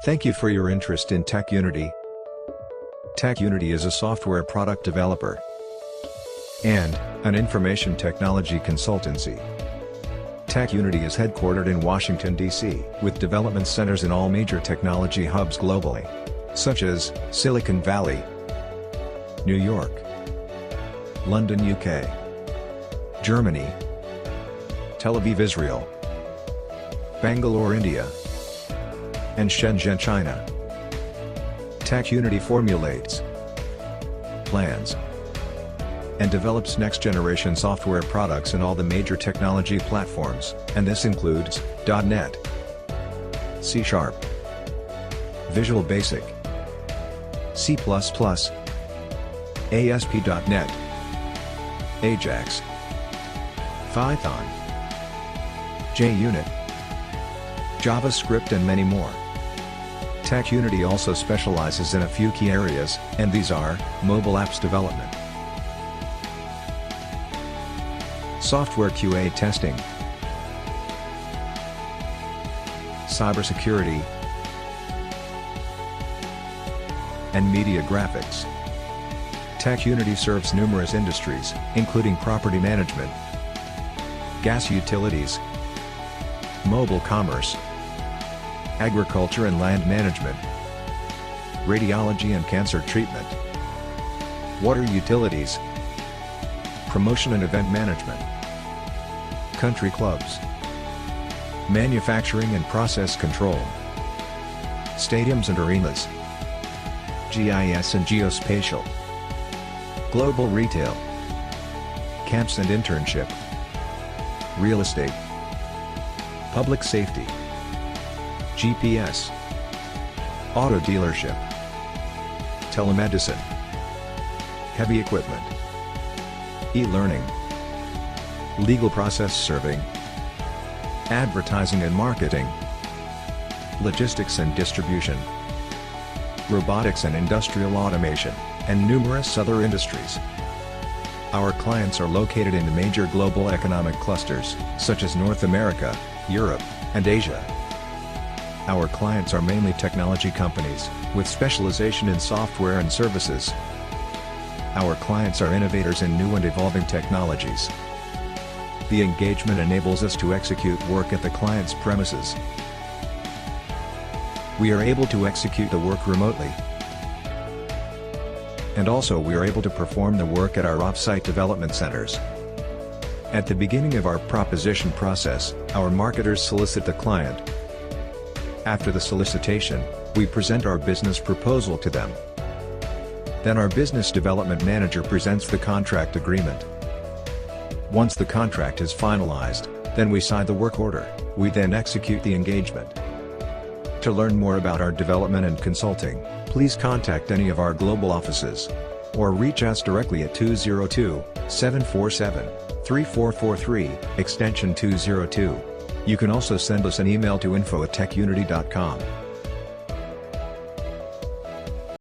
Thank you for your interest in TechUnity. TechUnity is a software product developer and an information technology consultancy. TechUnity is headquartered in Washington, D.C., with development centers in all major technology hubs globally, such as Silicon Valley, New York, London, UK, Germany, Tel Aviv, Israel, Bangalore, India, and Shenzhen, China. TechUnity formulates, plans, and develops next-generation software products in all the major technology platforms, and this includes .NET, C#, Visual Basic, C++, ASP.NET, Ajax, Python, JUnit, JavaScript and many more. TechUnity also specializes in a few key areas, and these are mobile apps development, software QA testing, cybersecurity, and media graphics. TechUnity serves numerous industries, including property management, gas utilities, mobile commerce, agriculture and land management, radiology and cancer treatment, water utilities, promotion and event management, country clubs, manufacturing and process control, stadiums and arenas, GIS and geospatial, global retail, camps and internship, real estate, public safety, GPS, auto dealership, telemedicine, heavy equipment, e-learning, legal process serving, advertising and marketing, logistics and distribution, robotics and industrial automation, and numerous other industries. Our clients are located in the major global economic clusters, such as North America, Europe, and Asia. Our clients are mainly technology companies, with specialization in software and services. Our clients are innovators in new and evolving technologies. The engagement enables us to execute work at the client's premises. We are able to execute the work remotely. And also we are able to perform the work at our off-site development centers. At the beginning of our proposition process, our marketers solicit the client. After the solicitation, we present our business proposal to them. Then our business development manager presents the contract agreement. Once the contract is finalized, then we sign the work order. We then execute the engagement. To learn more about our development and consulting, please contact any of our global offices, or reach us directly at 202-747-3443, extension 202. You can also send us an email to info@techunity.com.